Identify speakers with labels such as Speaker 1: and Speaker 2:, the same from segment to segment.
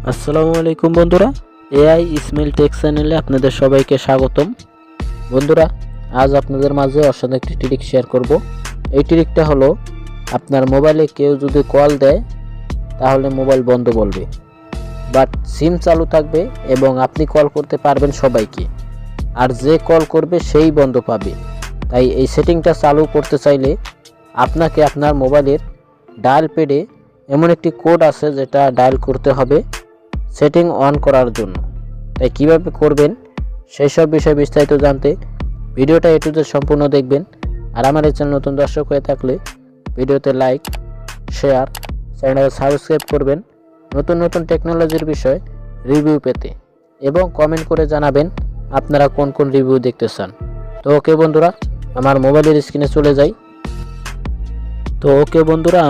Speaker 1: আসসালামু আলাইকুম বন্ধুরা, এআই ইসমাইল টেক চ্যানেলে আপনাদের সবাইকে স্বাগতম। বন্ধুরা, আজ আপনাদের মাঝে অসাধারণ একটি ট্রিক শেয়ার করব। এই ট্রিকটা হলো, আপনার মোবাইলে কেউ যদি কল দেয় তাহলে মোবাইল বন্ধ বলবে, বাট সিম চালু থাকবে এবং আপনি কল করতে পারবেন সবাইকে, আর যে কল করবে সেই বন্ধ পাবে। তাই এই সেটিংটা চালু করতে চাইলে আপনাকে আপনার মোবাইলের ডায়াল প্যাডে এমন একটি কোড আছে যেটা ডায়াল করতে হবে সেটিং অন করার জন্য। তাই কিভাবে করবেন সেই সব বিষয়ে বিস্তারিত জানতে ভিডিওটা এ টু জেড সম্পূর্ণ দেখবেন। আর আমার এই চ্যানেল নতুন দর্শক হয়ে থাকলে ভিডিওতে লাইক, শেয়ার, চ্যানেলকে সাবস্ক্রাইব করবেন নতুন নতুন টেকনোলজির বিষয় রিভিউ পেতে, এবং কমেন্ট করে জানাবেন আপনারা কোন কোন রিভিউ দেখতে চান। তো ওকে বন্ধুরা, আমার মোবাইলের স্ক্রিনে চলে যাই।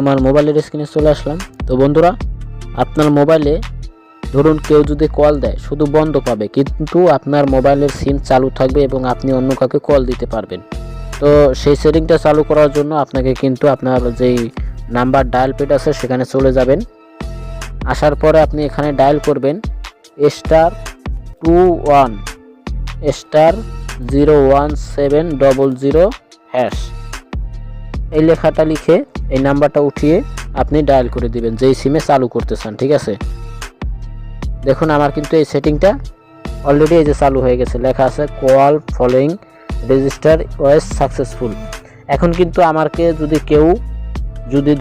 Speaker 1: আমার মোবাইলের স্ক্রিনে চলে আসলাম। তো বন্ধুরা, আপনার মোবাইলে ধরুন কেউ যদি কল দেয় শুধু বন্ধ পাবে, কিন্তু আপনার মোবাইলের সিম চালু থাকবে এবং আপনি অন্য কাউকে কল দিতে পারবেন। তো সেই সেটিংটা চালু করার জন্য আপনাকে কিন্তু আপনার যেই নাম্বার ডায়াল প্যাড আছে সেখানে চলে যাবেন। আসার পরে আপনি এখানে ডায়াল করবেন *21*01700#। এই লেখাটা লিখে এই নাম্বারটা উঠিয়ে আপনি ডায়াল করে দিবেন যেই সিমে চালু করতে চান। ঠিক আছে, দেখুন আমার কিন্তু এই সেটিংটা অলরেডি এই যে চালু হয়ে গেছে, লেখা আছে call following register was successful. এখন কিন্তু আমাকে যদি কেউ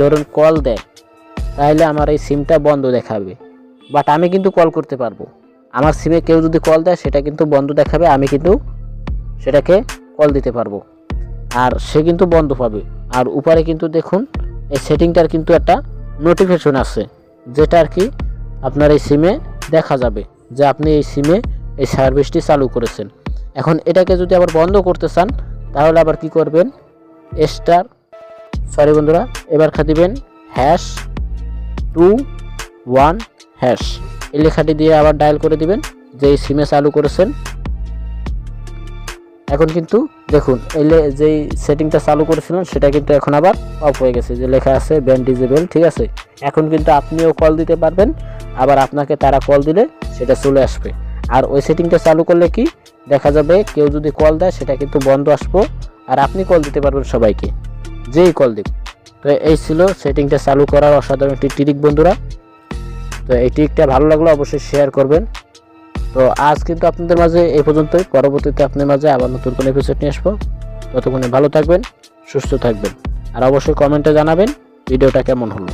Speaker 1: ধরুন কল দেয় তাহলে আমার এই সিমটা বন্ধ দেখাবে, বাট আমি কিন্তু কল করতে পারবো। আমার সিমে কেউ যদি কল দেয় সেটা কিন্তু বন্ধ দেখাবে, আমি কিন্তু সেটাকে কল দিতে পারবো, আর সে কিন্তু বন্ধ পাবে। আর উপরে কিন্তু দেখুন এই সেটিংটার কিন্তু একটা নোটিফিকেশন আছে, যেটা আর কি আপনার এই সিমে দেখা যাবে যে আপনি এই সিমে এই সার্ভিসটি চালু করেছেন। এখন এটাকে যদি আবার বন্ধ করতে চান তাহলে আবার কি করবেন, এবার দিবেন #21# এই লেখাটি দিয়ে আবার ডায়াল করে দিবেন যে এই সিমে চালু করেছেন। এখন কিন্তু দেখুন যেই সেটিংটা চালু করেছিলেন সেটা কিন্তু এখন আবার অফ হয়ে গেছে, যে লেখা আছে ব্যান্ড ডিজেবল। ঠিক আছে, এখন কিন্তু আপনিও কল দিতে পারবেন, আবার আপনাকে তারা কল দিলে সেটা চলে আসবে। আর ওই সেটিংটা চালু করলে কি দেখা যাবে, কেউ যদি কল দেয় সেটা কিন্তু বন্ধ আসবো, আর আপনি কল দিতে পারবেন সবাইকে, যেই কল দেব। তো এই ছিল সেটিংটা চালু করার অসাধারণ একটি ট্রিক বন্ধুরা। তো এই ট্রিকটা ভালো লাগলে অবশ্যই শেয়ার করবেন। তো আজ কিন্তু আপনাদের মাঝে এই পর্যন্তই, পরবর্তীতে আপনাদের মাঝে আবার নতুন কোনো এপিসোড নিয়ে আসবো। ততক্ষণে ভালো থাকবেন, সুস্থ থাকবেন, আর অবশ্যই কমেন্টে জানাবেন ভিডিওটা কেমন হলো।